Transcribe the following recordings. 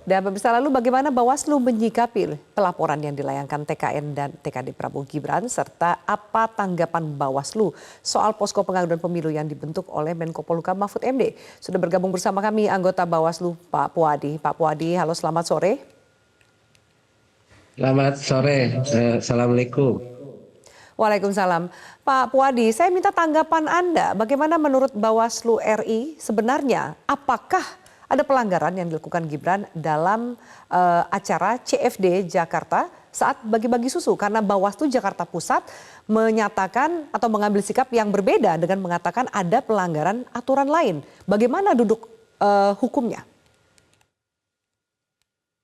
Dan pemirsa, lalu bagaimana Bawaslu menyikapi pelaporan yang dilayangkan TKN dan TKD Prabowo Gibran serta apa tanggapan Bawaslu soal posko pengaduan pemilu yang dibentuk oleh Menko Polhukam Mahfud MD. Sudah bergabung bersama kami anggota Bawaslu Pak Puadi. Pak Puadi, halo selamat sore. Selamat sore, Assalamualaikum. Waalaikumsalam. Pak Puadi, saya minta tanggapan Anda. Bagaimana menurut Bawaslu RI sebenarnya apakah ada pelanggaran yang dilakukan Gibran dalam acara CFD Jakarta saat bagi-bagi susu? Karena Bawaslu Jakarta Pusat menyatakan atau mengambil sikap yang berbeda dengan mengatakan ada pelanggaran aturan lain. Bagaimana duduk hukumnya?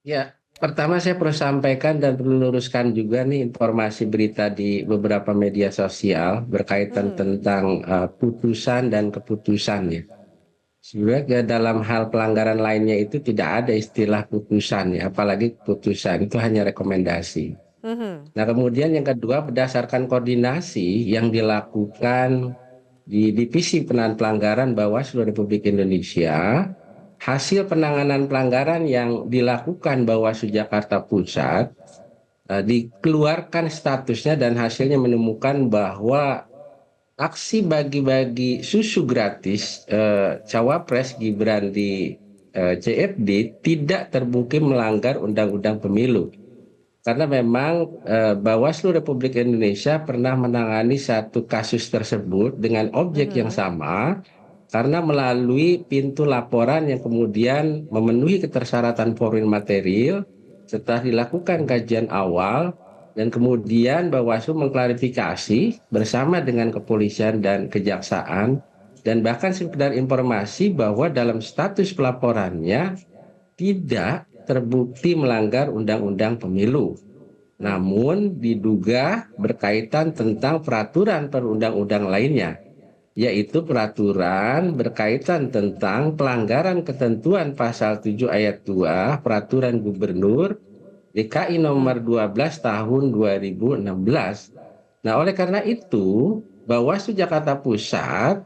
Ya, pertama saya perlu sampaikan dan perlu luruskan juga nih informasi berita di beberapa media sosial berkaitan tentang putusan dan keputusan ya. Sebenarnya dalam hal pelanggaran lainnya itu tidak ada istilah putusan ya, apalagi putusan itu hanya rekomendasi. Nah kemudian yang kedua berdasarkan koordinasi yang dilakukan di Divisi Penanganan Pelanggaran Bawaslu Republik Indonesia, hasil penanganan pelanggaran yang dilakukan Bawaslu Jakarta Pusat dikeluarkan statusnya dan hasilnya menemukan bahwa aksi bagi-bagi susu gratis cawapres Gibran di CFD tidak terbukti melanggar Undang-Undang Pemilu. Karena memang Bawaslu Republik Indonesia pernah menangani satu kasus tersebut dengan objek yang sama karena melalui pintu laporan yang kemudian memenuhi ketersyaratan formulir material setelah dilakukan kajian awal. Dan kemudian Bawaslu mengklarifikasi bersama dengan kepolisian dan kejaksaan dan bahkan sekedar informasi bahwa dalam status pelaporannya tidak terbukti melanggar Undang-Undang Pemilu. Namun diduga berkaitan tentang peraturan perundang-undang lainnya, yaitu peraturan berkaitan tentang pelanggaran ketentuan pasal 7 ayat 2 Peraturan Gubernur DKI nomor 12 tahun 2016. Nah, oleh karena itu, Bawaslu Jakarta Pusat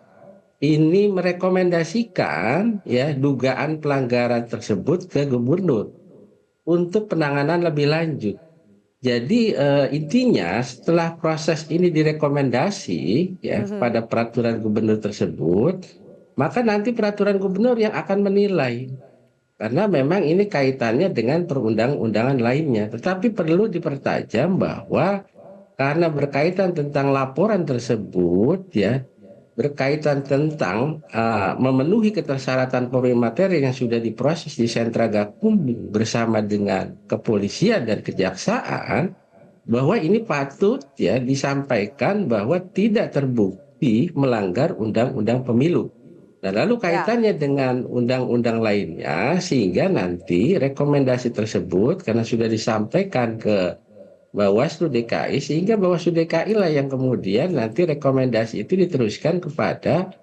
ini merekomendasikan ya dugaan pelanggaran tersebut ke gubernur untuk penanganan lebih lanjut. Jadi intinya setelah proses ini direkomendasi ya pada peraturan gubernur tersebut, maka nanti peraturan gubernur yang akan menilai. Karena memang ini kaitannya dengan perundang-undangan lainnya. Tetapi perlu dipertajam bahwa karena berkaitan tentang laporan tersebut, ya, berkaitan tentang memenuhi ketersyaratan formulir materi yang sudah diproses di Sentra Gakumdu bersama dengan kepolisian dan kejaksaan, bahwa ini patut ya disampaikan bahwa tidak terbukti melanggar Undang-Undang Pemilu. Nah, lalu kaitannya dengan undang-undang lainnya, sehingga nanti rekomendasi tersebut karena sudah disampaikan ke Bawaslu DKI, sehingga Bawaslu DKI lah yang kemudian nanti rekomendasi itu diteruskan kepada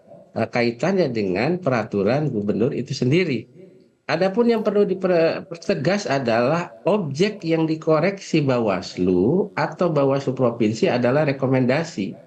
kaitannya dengan peraturan gubernur itu sendiri. Adapun yang perlu dipertegas adalah objek yang dikoreksi Bawaslu atau Bawaslu Provinsi adalah rekomendasi.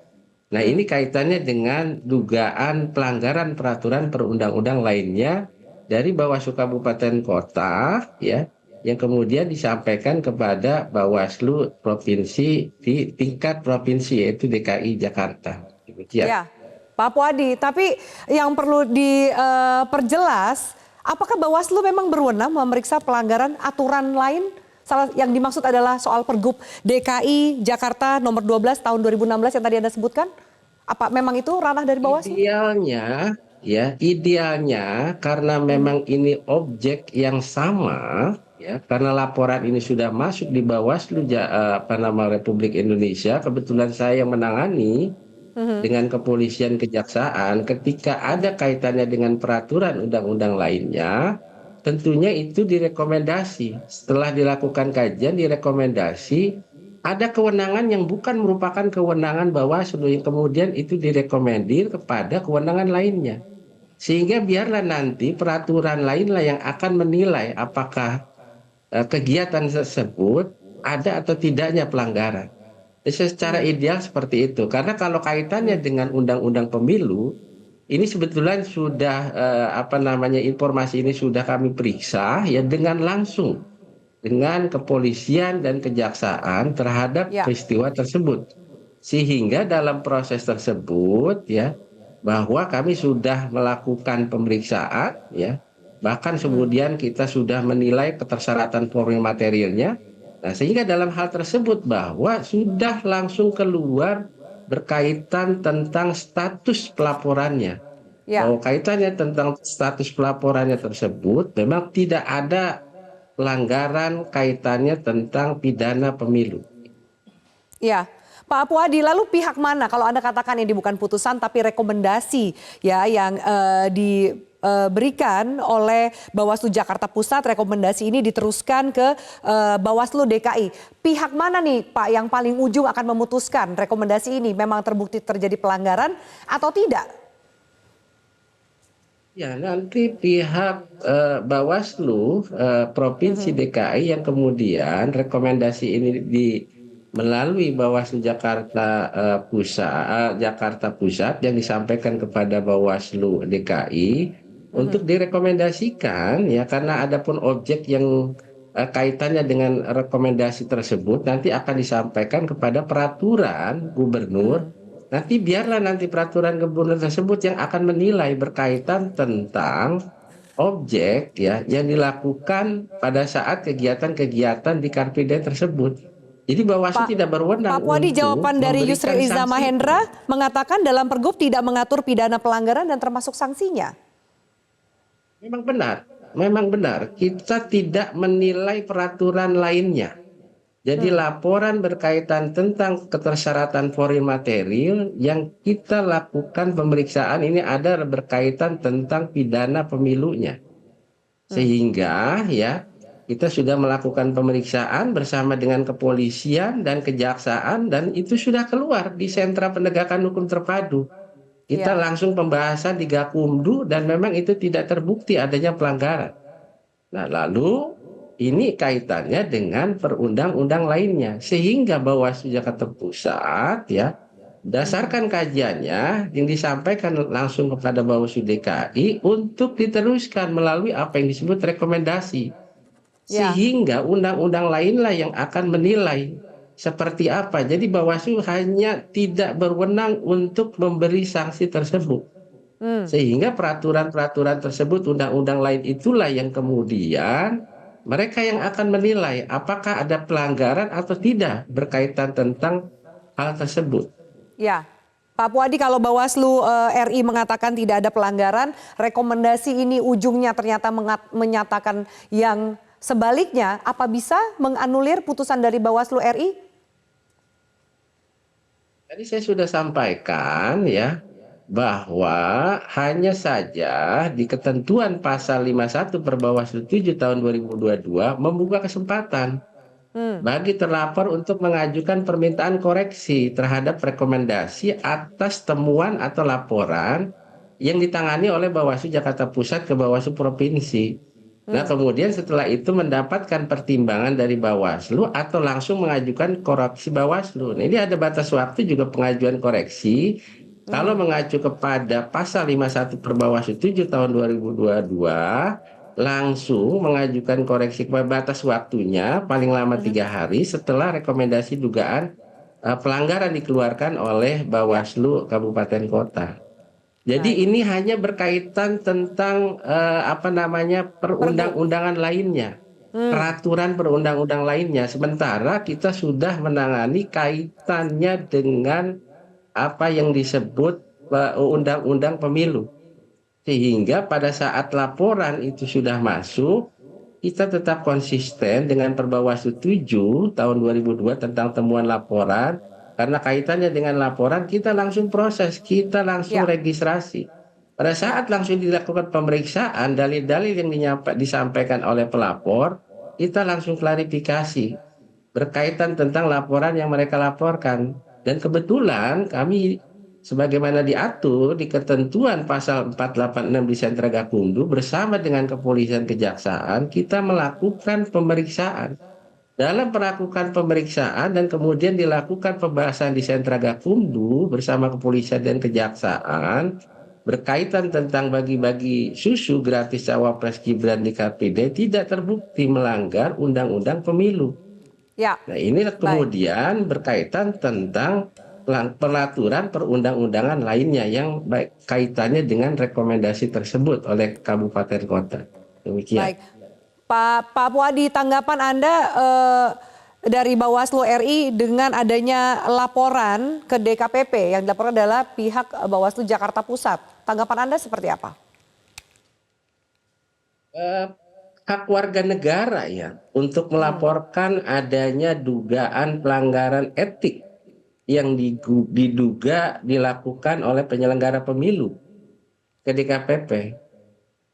Nah, ini kaitannya dengan dugaan pelanggaran peraturan perundang-undang lainnya dari Bawaslu Kabupaten Kota ya, yang kemudian disampaikan kepada Bawaslu Provinsi di tingkat provinsi yaitu DKI Jakarta. Demikian. Ya, Pak Puadi, tapi yang perlu diperjelas, apakah Bawaslu memang berwenang memeriksa pelanggaran aturan lain? Salah yang dimaksud adalah soal Pergub DKI Jakarta nomor 12 tahun 2016 yang tadi Anda sebutkan. Apa memang itu ranah dari Bawaslu? Idealnya karena memang ini objek yang sama ya, karena laporan ini sudah masuk di Bawaslu Republik Indonesia, kebetulan saya yang menangani dengan kepolisian kejaksaan ketika ada kaitannya dengan peraturan undang-undang lainnya. Tentunya itu direkomendasi. Setelah dilakukan kajian, direkomendasi ada kewenangan yang bukan merupakan kewenangan Bawaslu yang kemudian itu direkomendir kepada kewenangan lainnya. Sehingga biarlah nanti peraturan lainlah yang akan menilai apakah kegiatan tersebut ada atau tidaknya pelanggaran. Secara ideal seperti itu. Karena kalau kaitannya dengan undang-undang pemilu, ini sebetulnya sudah informasi ini sudah kami periksa ya dengan langsung dengan kepolisian dan kejaksaan terhadap Ya. peristiwa tersebut. Sehingga dalam proses tersebut ya bahwa kami sudah melakukan pemeriksaan ya, bahkan Hmm. kemudian kita sudah menilai ketersyaratan formil materialnya. Nah, sehingga dalam hal tersebut bahwa sudah langsung keluar berkaitan tentang status pelaporannya. Ya. Bahwa kaitannya tentang status pelaporannya tersebut memang tidak ada pelanggaran kaitannya tentang pidana pemilu. Ya, Pak Puadi, lalu pihak mana kalau Anda katakan ini bukan putusan tapi rekomendasi ya yang diberikan oleh Bawaslu Jakarta Pusat, rekomendasi ini diteruskan ke Bawaslu DKI. Pihak mana nih Pak yang paling ujung akan memutuskan rekomendasi ini memang terbukti terjadi pelanggaran atau tidak? Ya, nanti pihak Bawaslu Provinsi Mhm. DKI yang kemudian rekomendasi ini melalui Bawaslu Jakarta Pusat yang disampaikan kepada Bawaslu DKI untuk Mhm. direkomendasikan ya, karena ada pun objek yang kaitannya dengan rekomendasi tersebut nanti akan disampaikan kepada peraturan gubernur. Mhm. Nanti biarlah nanti peraturan gubernur tersebut yang akan menilai berkaitan tentang objek ya yang dilakukan pada saat kegiatan-kegiatan di Car Free Day tersebut. Jadi Bawaslu Pak tidak berwenang Pak Puadi, untuk jawaban dari memberikan Yusril Iza sanksi. Mahendra mengatakan dalam Pergub tidak mengatur pidana pelanggaran dan termasuk sanksinya. Memang benar, memang benar. Kita tidak menilai peraturan lainnya. Jadi Hmm. laporan berkaitan tentang ketersyaratan formil material yang kita lakukan pemeriksaan ini ada berkaitan tentang pidana pemilunya. Hmm. Sehingga ya kita sudah melakukan pemeriksaan bersama dengan kepolisian dan kejaksaan dan itu sudah keluar di Sentra Penegakan Hukum Terpadu. Kita Ya. langsung pembahasan di Gakumdu dan memang itu tidak terbukti adanya pelanggaran. Nah, lalu ini kaitannya dengan perundang-undang lainnya sehingga Bawaslu Jakarta Pusat ya Mhm. berdasarkan kajiannya yang disampaikan langsung kepada Bawaslu DKI untuk diteruskan melalui apa yang disebut rekomendasi. Ya. Sehingga undang-undang lainlah yang akan menilai seperti apa. Jadi Bawaslu hanya tidak berwenang untuk memberi sanksi tersebut. Hmm. Sehingga peraturan-peraturan tersebut, undang-undang lain itulah yang kemudian mereka yang akan menilai apakah ada pelanggaran atau tidak berkaitan tentang hal tersebut. Ya, Pak Puadi, kalau Bawaslu RI mengatakan tidak ada pelanggaran, rekomendasi ini ujungnya ternyata menyatakan yang sebaliknya, apa bisa menganulir putusan dari Bawaslu RI? Tadi saya sudah sampaikan ya bahwa hanya saja di ketentuan pasal 51 Perbawaslu 7 tahun 2022 membuka kesempatan Hmm. bagi terlapor untuk mengajukan permintaan koreksi terhadap rekomendasi atas temuan atau laporan yang ditangani oleh Bawaslu Jakarta Pusat ke Bawaslu Provinsi. Nah, Hmm. kemudian setelah itu mendapatkan pertimbangan dari Bawaslu atau langsung mengajukan koreksi Bawaslu. Nah, ini ada batas waktu juga pengajuan koreksi. Kalau Hmm. mengacu kepada pasal 51 Perbawaslu 7 tahun 2022, langsung mengajukan koreksi batas waktunya paling lama Mhm. 3 hari setelah rekomendasi dugaan pelanggaran dikeluarkan oleh Ya. Bawaslu Kabupaten Kota. Jadi Baik. ini hanya berkaitan tentang Pergub. perundang-undangan lainnya, Hmm. peraturan perundang-undang lainnya. Sementara kita sudah menangani kaitannya dengan apa yang disebut undang-undang pemilu. Sehingga pada saat laporan itu sudah masuk, kita tetap konsisten dengan Perbawaslu 7 tahun 2002 tentang temuan laporan. Karena kaitannya dengan laporan, kita langsung proses, kita langsung Ya. registrasi. Pada Ya. saat langsung dilakukan pemeriksaan, dalil-dalil yang disampaikan oleh pelapor, kita langsung klarifikasi berkaitan tentang laporan yang mereka laporkan. Dan kebetulan kami sebagaimana diatur di ketentuan pasal 486 di Sentra Gakumdu bersama dengan kepolisian kejaksaan kita melakukan pemeriksaan. Dalam melakukan pemeriksaan dan kemudian dilakukan pembahasan di Sentra Gakumdu bersama kepolisian dan kejaksaan, berkaitan tentang bagi-bagi susu gratis cawapres Gibran di KPD tidak terbukti melanggar undang-undang pemilu. Ya, Nah, ini baik. kemudian berkaitan tentang peraturan perundang-undangan lainnya yang baik kaitannya dengan rekomendasi tersebut oleh kabupaten kota. Demikian. Baik, Pak Puadi, tanggapan Anda dari Bawaslu RI dengan adanya laporan ke DKPP yang dilaporkan adalah pihak Bawaslu Jakarta Pusat. Tanggapan Anda seperti apa? Eh, Hak warga negara ya untuk Hmm. melaporkan adanya dugaan pelanggaran etik yang diduga dilakukan oleh penyelenggara pemilu ke DKPP.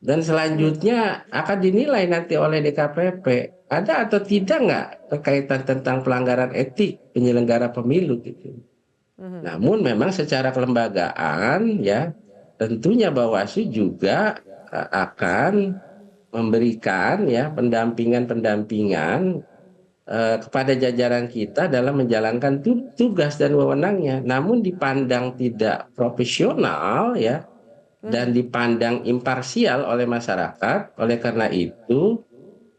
Dan Hmm. selanjutnya akan dinilai nanti oleh DKPP ada atau tidak nggak berkaitan tentang pelanggaran etik penyelenggara pemilu gitu. Mhm. Namun memang secara kelembagaan ya tentunya Bawaslu juga akan memberikan ya pendampingan kepada jajaran kita dalam menjalankan tugas dan wewenangnya. Namun dipandang tidak profesional ya dan Mhm. dipandang imparsial oleh masyarakat. Oleh karena itu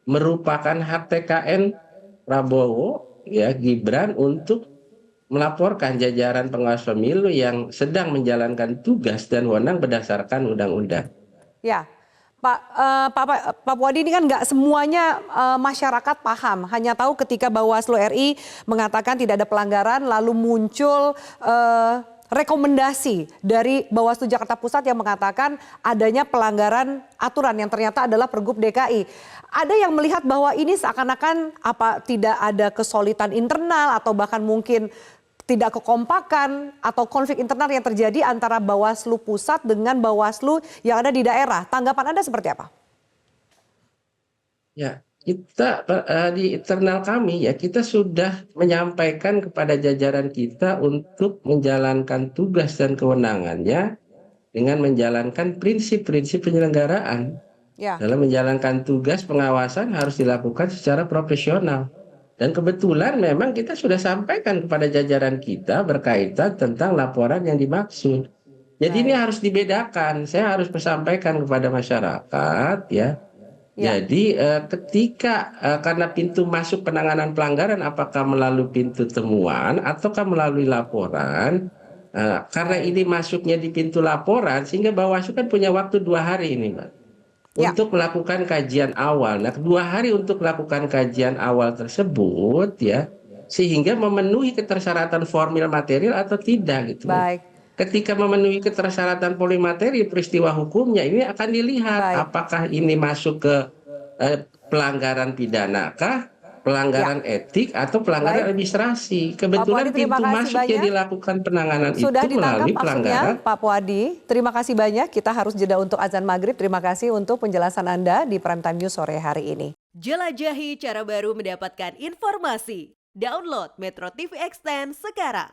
merupakan hak TKN Prabowo ya Gibran untuk melaporkan jajaran pengawas pemilu yang sedang menjalankan tugas dan wewenang berdasarkan undang-undang. Ya, Pak Puadi, ini kan nggak semuanya masyarakat paham. Hanya tahu ketika Bawaslu RI mengatakan tidak ada pelanggaran, lalu muncul rekomendasi dari Bawaslu Jakarta Pusat yang mengatakan adanya pelanggaran aturan yang ternyata adalah Pergub DKI. Ada yang melihat bahwa ini seakan-akan tidak ada kesulitan internal atau bahkan mungkin tidak kekompakan atau konflik internal yang terjadi antara Bawaslu Pusat dengan Bawaslu yang ada di daerah. Tanggapan Anda seperti apa? Ya, kita di internal kami ya kita sudah menyampaikan kepada jajaran kita untuk menjalankan tugas dan kewenangannya dengan menjalankan prinsip-prinsip penyelenggaraan. Ya, Dalam menjalankan tugas pengawasan harus dilakukan secara profesional. Dan kebetulan memang kita sudah sampaikan kepada jajaran kita berkaitan tentang laporan yang dimaksud. Jadi ini baik. harus dibedakan. Saya harus menyampaikan kepada masyarakat ya. Ya, Jadi ketika karena pintu masuk penanganan pelanggaran apakah melalui pintu temuan ataukah melalui laporan, karena baik. ini masuknya di pintu laporan sehingga Bawaslu kan punya waktu 2 hari ini, Mbak, Ya, untuk melakukan kajian awal. Nah, 2 hari untuk melakukan kajian awal tersebut ya, sehingga memenuhi ketersyaratan formil material atau tidak gitu. baik. Ketika memenuhi ketersyaratan polimateri peristiwa hukumnya ini akan dilihat Baik. apakah ini masuk ke pelanggaran pidana kah, Ya, pelanggaran etik atau pelanggaran baik. administrasi. Pak Puadi, Kebetulan terima pintu kasih masuk yang banyak. dilakukan penanganan Sudah itu ditangkap melalui maksudnya pelanggaran. Pak Puadi. Terima kasih banyak. Kita harus jeda untuk azan maghrib. Terima kasih untuk penjelasan Anda di Prime Time News sore hari ini. Jelajahi cara baru mendapatkan informasi. Download Metro TV Extend sekarang.